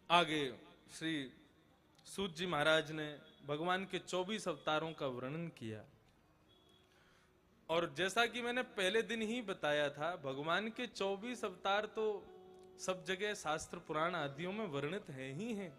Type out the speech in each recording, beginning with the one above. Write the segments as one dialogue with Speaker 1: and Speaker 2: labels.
Speaker 1: आगे श्री सूत जी महाराज ने भगवान के 24 अवतारों का वर्णन किया। और जैसा कि मैंने पहले दिन ही बताया था, भगवान के 24 अवतार तो सब जगह शास्त्र पुराण आदियों में वर्णित है ही हैं।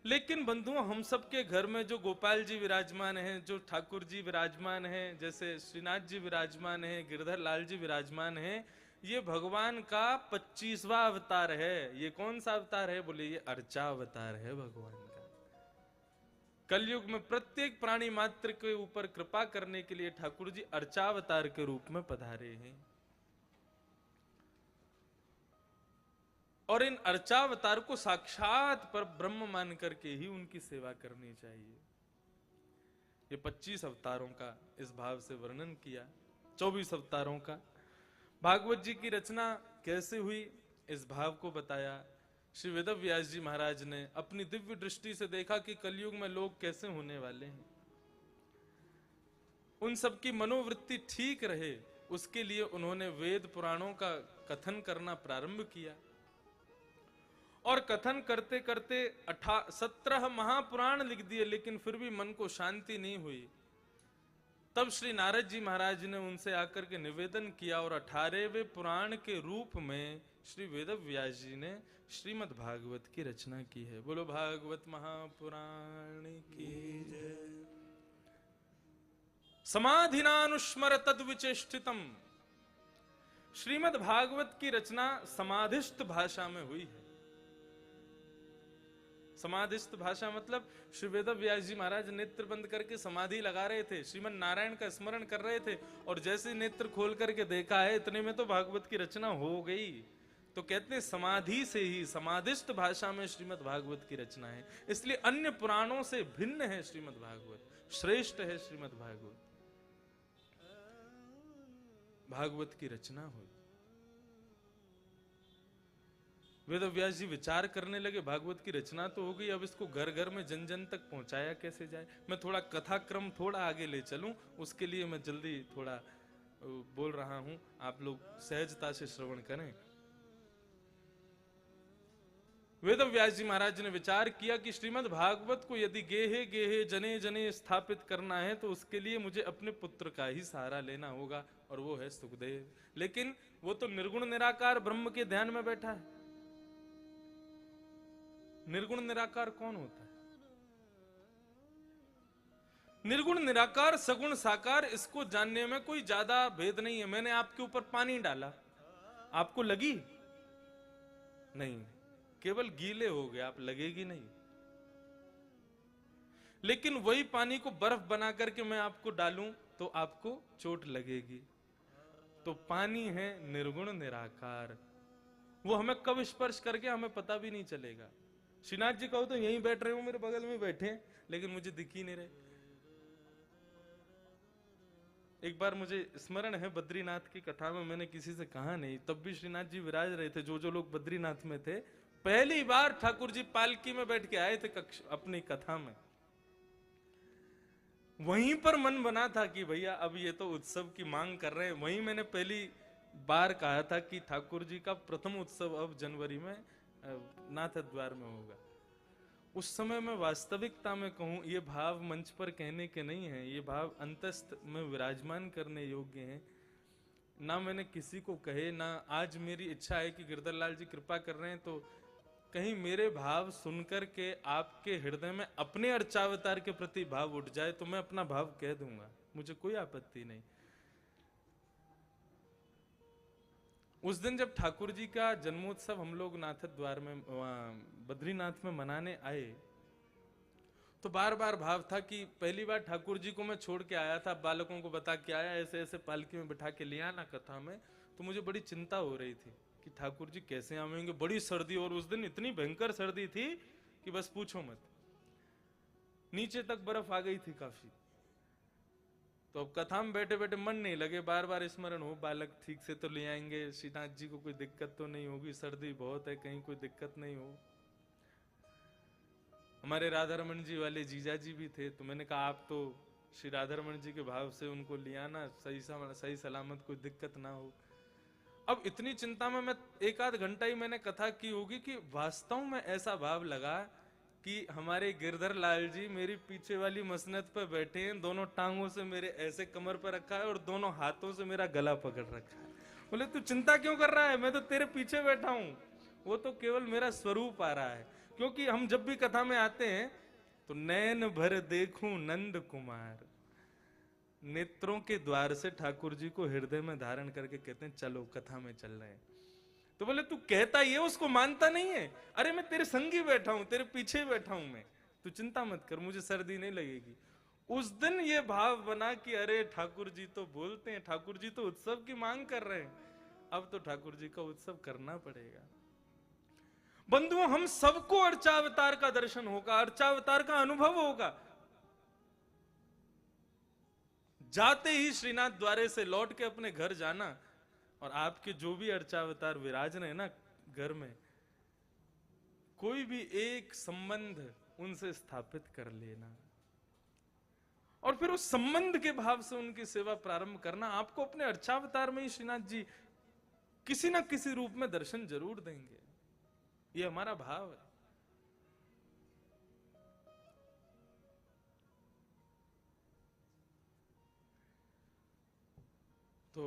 Speaker 1: लेकिन बंधुओं, हम सबके घर में जो गोपाल जी विराजमान हैं, जो ठाकुर जी विराजमान हैं, जैसे श्रीनाथ जी विराजमान हैं, गिरधर लाल जी विराजमान हैं, ये भगवान का 25वां अवतार है। ये कौन सा अवतार है? बोले ये अर्चा अवतार है भगवान का। कलयुग में प्रत्येक प्राणी मात्र के ऊपर कृपा करने के लिए ठाकुर जी अर्चावतार के रूप में पधारे हैं। और इन अर्चावतार को साक्षात पर ब्रह्म मान करके ही उनकी सेवा करनी चाहिए। ये 25 अवतारों का इस भाव से वर्णन किया, 24 अवतारों का। भागवत जी की रचना कैसे हुई, इस भाव को बताया। श्री वेदव्यास जी महाराज ने अपनी दिव्य दृष्टि से देखा कि कलयुग में लोग कैसे होने वाले हैं, उन सबकी मनोवृत्ति ठीक रहे, उसके लिए उन्होंने वेद पुराणों का कथन करना प्रारंभ किया। और कथन करते करते 17 महापुराण लिख दिए, लेकिन फिर भी मन को शांति नहीं हुई। तब श्री नारद जी महाराज ने उनसे आकर के निवेदन किया और 18वें पुराण के रूप में श्री वेदव्यास जी ने श्रीमद् भागवत की रचना की है। बोलो भागवत महापुराण की जय। समाधिनानुस्मर तद विचेष्टितम। श्रीमद् भागवत की रचना समाधिस्थ भाषा में हुई है। समाधिस्थ भाषा मतलब श्री वेदव्यास जी महाराज नेत्र बंद करके समाधि लगा रहे थे, श्रीमन नारायण का स्मरण कर रहे थे, और जैसे नेत्र खोल करके देखा है, इतने में तो भागवत की रचना हो गई। तो कहते हैं समाधि से ही, समाधिस्थ भाषा में श्रीमद् भागवत की रचना है। इसलिए अन्य पुराणों से भिन्न है श्रीमद् भागवत, श्रेष्ठ है श्रीमद् भागवत। भागवत की रचना हुई। वेदव्यास जी विचार करने लगे, भागवत की रचना तो हो गई, अब इसको घर घर में जन जन तक पहुंचाया कैसे जाए। मैं थोड़ा कथाक्रम थोड़ा आगे ले चलूं, उसके लिए मैं जल्दी थोड़ा बोल रहा हूं, आप लोग सहजता से श्रवण करें। वेदव्यास जी महाराज ने विचार किया कि श्रीमद् भागवत को यदि गेहे गेहे जने जने स्थापित करना है, तो उसके लिए मुझे अपने पुत्र का ही सहारा लेना होगा, और वो है सुखदेव। लेकिन वो तो निर्गुण निराकार ब्रह्म के ध्यान में बैठा है। निर्गुण निराकार कौन होता है? निर्गुण निराकार सगुण साकार, इसको जानने में कोई ज्यादा भेद नहीं है। मैंने आपके ऊपर पानी डाला, आपको लगी नहीं, केवल गीले हो गए, आप लगेगी नहीं। लेकिन वही पानी को बर्फ बना करके मैं आपको डालूं तो आपको चोट लगेगी। तो पानी है निर्गुण निराकार, वो हमें कब स्पर्श करके हमें पता भी नहीं चलेगा। श्रीनाथ जी कहो तो यहीं बैठ रहे हो, मेरे बगल में बैठे, लेकिन मुझे दिख ही नहीं रहे। एक बार मुझे स्मरण है, बद्रीनाथ की कथा में मैंने किसी से कहा नहीं, तब भी श्रीनाथ जी विराज रहे थे। जो लोग बद्रीनाथ में थे, पहली बार ठाकुर जी पालकी में बैठ के आए थे अपनी कथा में। वहीं पर मन बना था कि भैया अब ये तो उत्सव की मांग कर रहे हैं। वहीं मैंने पहली बार कहा था कि ठाकुर जी का प्रथम उत्सव अब जनवरी में नाथ द्वार में होगा। उस समय मैं वास्तविकता में कहूं, ये भाव मंच पर कहने के नहीं है, ये भाव अंतस्थ में विराजमान करने योग्य हैं। ना मैंने किसी को कहे, ना आज मेरी इच्छा है कि गिरधर लाल जी कृपा कर रहे हैं तो कहीं मेरे भाव सुनकर के आपके हृदय में अपने अर्चावतार के प्रति भाव उठ जाए तो मैं अपना भाव कह दूंगा, मुझे कोई आपत्ति नहीं। उस दिन जब ठाकुर जी का जन्मोत्सव हम लोग नाथ द्वार में बद्रीनाथ में मनाने आए, तो बार बार भाव था कि पहली बार ठाकुर जी को मैं छोड़ के आया था, बालकों को बता के आया, ऐसे ऐसे पालकी में बिठा के लिया ना कथा में, तो मुझे बड़ी चिंता हो रही थी कि ठाकुर जी कैसे आवेंगे। बड़ी सर्दी, और उस दिन इतनी भयंकर सर्दी थी कि बस पूछो मत, नीचे तक बर्फ आ गई थी काफी। तो अब कथा में बैठे बैठे मन नहीं लगे, बार बार स्मरण हो, बालक ठीक से तो ले आएंगे, श्रीनाथ जी को कोई दिक्कत तो नहीं होगी, सर्दी बहुत है, कहीं कोई दिक्कत नहीं हो। हमारे राधारमण जी वाले जीजा जी भी थे, तो मैंने कहा आप तो श्री राधारमण जी के भाव से उनको लिया ना, सही सलामत कोई दिक्कत ना हो। अब इतनी चिंता में मैं एक आध घंटा ही मैंने कथा की होगी कि वास्तव में ऐसा भाव लगा कि हमारे गिरधर लाल जी मेरी पीछे वाली मसनद पर बैठे हैं, दोनों टांगों से मेरे ऐसे कमर पर रखा है और दोनों हाथों से मेरा गला पकड़ रखा है। बोले तू चिंता क्यों कर रहा है, मैं तो तेरे पीछे बैठा हूं, वो तो केवल मेरा स्वरूप आ रहा है। क्योंकि हम जब भी कथा में आते हैं तो नैन भर देखूं नंद कुमार, नेत्रों के द्वार से ठाकुर जी को हृदय में धारण करके कहते हैं चलो कथा में चल रहे हैं। तो बोले तू कहता ही है, उसको मानता नहीं है। अरे मैं तेरे संग ही बैठा हूं, तेरे पीछे ही बैठा हूं मैं, तू चिंता मत कर, मुझे सर्दी नहीं लगेगी। उस दिन ये भाव बना कि अरे ठाकुर जी तो बोलते हैं, ठाकुर जी तो उत्सव की मांग कर रहे हैं, अब तो ठाकुर जी का उत्सव करना पड़ेगा। बंधुओं, हम सबको अर्चावतार का दर्शन होगा, अर्चावतार का अनुभव होगा। जाते ही श्रीनाथ द्वारे से लौट के अपने घर जाना और आपके जो भी अर्चावतार विराज रहे हैं ना घर में, कोई भी एक संबंध उनसे स्थापित कर लेना और फिर उस संबंध के भाव से उनकी सेवा प्रारंभ करना। आपको अपने अर्चावतार में ही श्रीनाथ जी किसी ना किसी रूप में दर्शन जरूर देंगे, ये हमारा भाव है। तो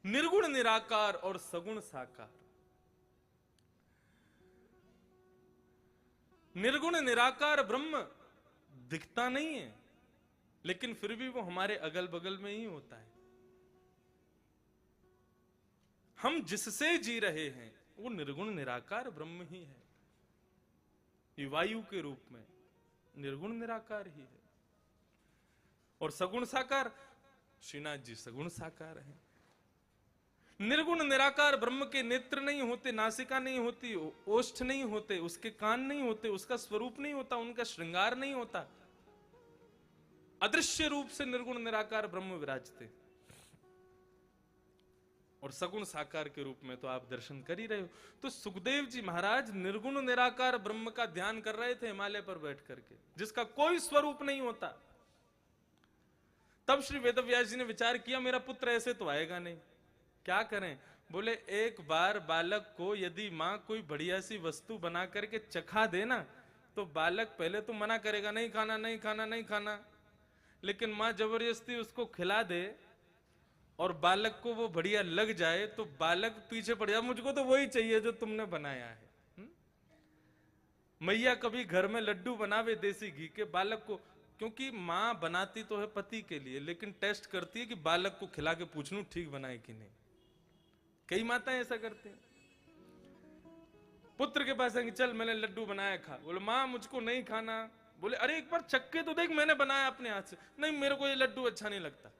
Speaker 1: निर्गुण निराकार और सगुण साकार, निर्गुण निराकार ब्रह्म दिखता नहीं है, लेकिन फिर भी वो हमारे अगल बगल में ही होता है। हम जिससे जी रहे हैं वो निर्गुण निराकार ब्रह्म ही है, ये वायु के रूप में निर्गुण निराकार ही है। और सगुण साकार, श्रीनाथ जी सगुण साकार हैं। निर्गुण निराकार ब्रह्म के नेत्र नहीं होते, नासिका नहीं होती, ओष्ठ नहीं होते, उसके कान नहीं होते, उसका स्वरूप नहीं होता, उनका श्रृंगार नहीं होता, अदृश्य रूप से निर्गुण निराकार ब्रह्म विराजते। और सगुण साकार के रूप में तो आप दर्शन कर ही रहे हो। तो सुखदेव जी महाराज निर्गुण निराकार ब्रह्म का ध्यान कर रहे थे हिमालय पर बैठ करके, जिसका कोई स्वरूप नहीं होता। तब श्री वेदव्यास जी ने विचार किया मेरा पुत्र ऐसे तो आएगा नहीं, क्या करें। बोले एक बार बालक को यदि माँ कोई बढ़िया सी वस्तु बना करके चखा दे ना, तो बालक पहले तो मना करेगा, नहीं खाना नहीं खाना नहीं खाना, लेकिन माँ जबरदस्ती उसको खिला दे और बालक को वो बढ़िया लग जाए तो बालक पीछे पड़ जाए, मुझको तो वही चाहिए जो तुमने बनाया है। मैया कभी घर में लड्डू बनावे देसी घी के, बालक को, क्योंकि माँ बनाती तो है पति के लिए, लेकिन टेस्ट करती है कि बालक को खिला के पूछ लूं ठीक बनाए कि नहीं। कई माताएं ऐसा करती हैं। पुत्र के पास आएंगे, चल मैंने लड्डू बनाया खा। बोले माँ मुझको नहीं खाना। बोले अरे एक बार चक्के तो देख, मैंने बनाया अपने हाथ से। नहीं मेरे को ये लड्डू अच्छा नहीं लगता।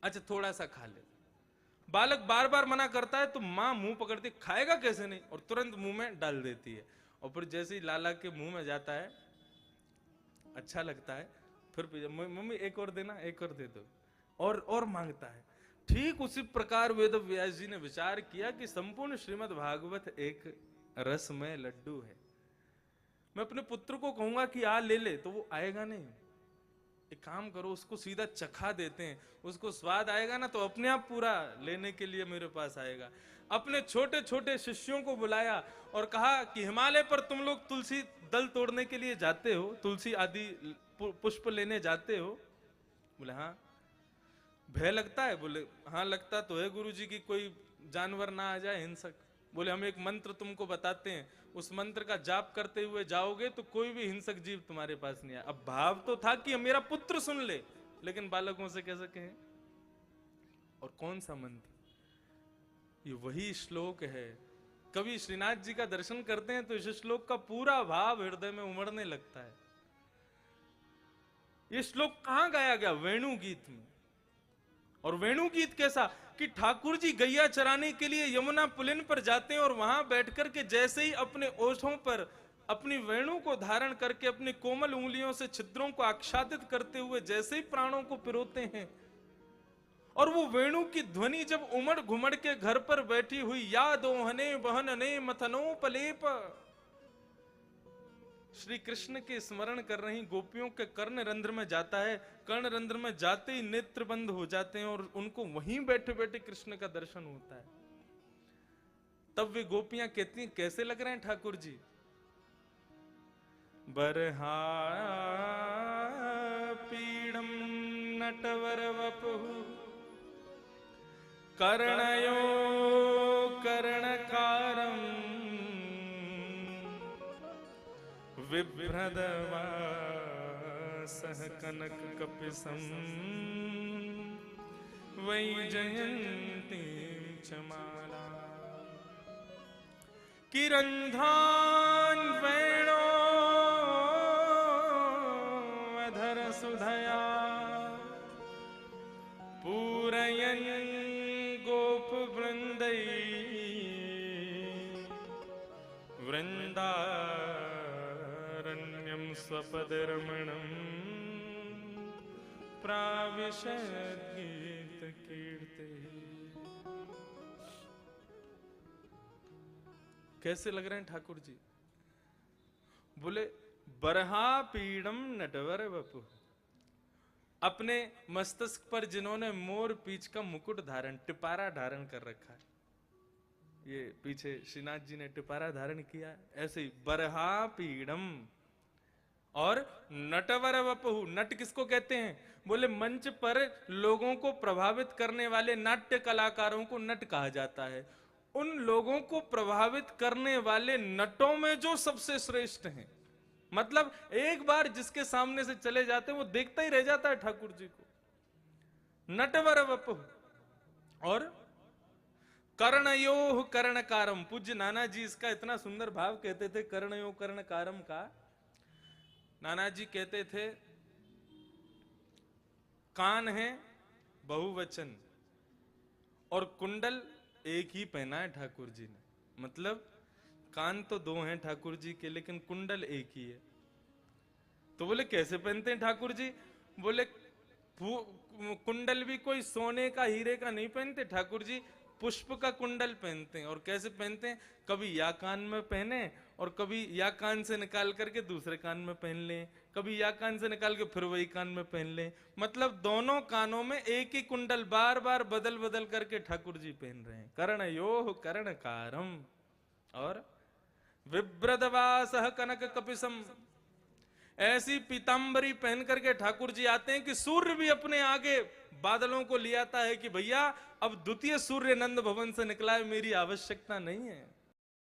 Speaker 1: अच्छा थोड़ा सा खा ले। बालक बार बार मना करता है तो माँ मुंह पकड़ती, खाएगा कैसे नहीं, और तुरंत मुंह में डाल देती है। और फिर जैसे ही लाला के मुंह में जाता है अच्छा लगता है, फिर मम्मी एक और देना, एक और दे दो, और मांगता है। ठीक उसी प्रकार वेद व्यास जी ने विचार किया कि संपूर्ण श्रीमद् भागवत एक रसमय लड्डू है। मैं अपने पुत्र को कहूंगा कि आ ले ले, तो वो आएगा नहीं। एक काम करो, उसको सीधा चखा देते हैं, उसको स्वाद आएगा ना तो अपने आप पूरा लेने के लिए मेरे पास आएगा। अपने छोटे छोटे शिष्यों को बुलाया और कहा कि हिमालय पर तुम लोग तुलसी दल तोड़ने के लिए जाते हो, तुलसी आदि पुष्प लेने जाते हो। बोले हाँ। भय लगता है? बोले हाँ लगता तो है गुरुजी की कोई जानवर ना आ जाए हिंसक। बोले हम एक मंत्र तुमको बताते हैं, उस मंत्र का जाप करते हुए जाओगे तो कोई भी हिंसक जीव तुम्हारे पास नहीं आए। अब भाव तो था कि मेरा पुत्र सुन ले, लेकिन बालकों से कैसे कहें। और कौन सा मंत्र? ये वही श्लोक है। कभी श्रीनाथ जी का दर्शन करते हैं तो इस श्लोक का पूरा भाव हृदय में उमड़ने लगता है। ये श्लोक कहां गाया गया? वेणु गीत में। और वेणु गीत कैसा कि ठाकुर जी गैया चराने के लिए यमुना पुलिन पर जाते हैं और वहां बैठकर के जैसे ही अपने ओठों पर अपनी वेणु को धारण करके अपनी कोमल उंगलियों से छिद्रों को आच्छादित करते हुए जैसे ही प्राणों को पिरोते हैं, और वो वेणु की ध्वनि जब उमड़ घुमड़ के घर पर बैठी हुई या दोहने बहनने मथनोपलेप, श्री कृष्ण के स्मरण कर रही गोपियों के कर्ण रंध्र में जाता है। कर्ण रंध्र में जाते ही नेत्र बंद हो जाते हैं और उनको वहीं बैठे बैठे कृष्ण का दर्शन होता है। तब वे गोपियां कहती हैं, कैसे लग रहे हैं ठाकुर जी? बरहा पीड़म नटवर वपुः कर्णयो कर्णकारं बिभ्रदवासः कनक कपिसं वैजयन्तीं च माला किरन्ध्रान् वेणोऽधर सुधया पूरयन् गोपवृन्दै वृन्दारण्यं स्वपदरमणं प्राविशद् गीतकीर्ते। कैसे लग रहे हैं ठाकुर जी? बोले बरहा पीड़म नटवर वपुः, अपने मस्तक पर जिन्होंने मोर पीछ का मुकुट धारण, टिपारा धारण कर रखा है। ये पीछे श्रीनाथ जी ने टिपारा धारण किया, ऐसे ही बरहा पीड़म और नटवर वपुः। नट किसको कहते हैं? बोले मंच पर लोगों को प्रभावित करने वाले नाट्य कलाकारों को नट कहा जाता है। उन लोगों को प्रभावित करने वाले नटों में जो सबसे श्रेष्ठ हैं, मतलब एक बार जिसके सामने से चले जाते हैं वो देखता ही रह जाता है ठाकुर जी को। नटवर वपुः और कर्णयोः कर्णकारम। पूज्य नाना जी इसका इतना सुंदर भाव कहते थे कर्णयो कर्णकारम का। नाना जी कहते थे कान है बहुवचन और कुंडल एक ही पहना है ठाकुर जी ने। मतलब कान तो दो हैं ठाकुर जी के, लेकिन कुंडल एक ही है। तो बोले कैसे पहनते हैं ठाकुर जी? बोले कुंडल भी कोई सोने का हीरे का नहीं पहनते ठाकुर जी, पुष्प का कुंडल पहनते हैं। और कैसे पहनते हैं? कभी या कान में पहने और कभी या कान से निकाल करके दूसरे कान में पहन लें, कभी या कान से निकाल के फिर वही कान में पहन लें। मतलब दोनों कानों में एक ही कुंडल बार बार बदल बदल करके ठाकुर जी पहन रहे हैं। कर्णयोः कर्णकारम और विभ्रदवासः कनक कपिसम। ऐसी पीतांबरी पहन करके ठाकुर जी आते हैं कि सूर्य भी अपने आगे बादलों को ले आता है कि भैया अब द्वितीय सूर्य नंद भवन से निकला है, मेरी आवश्यकता नहीं है।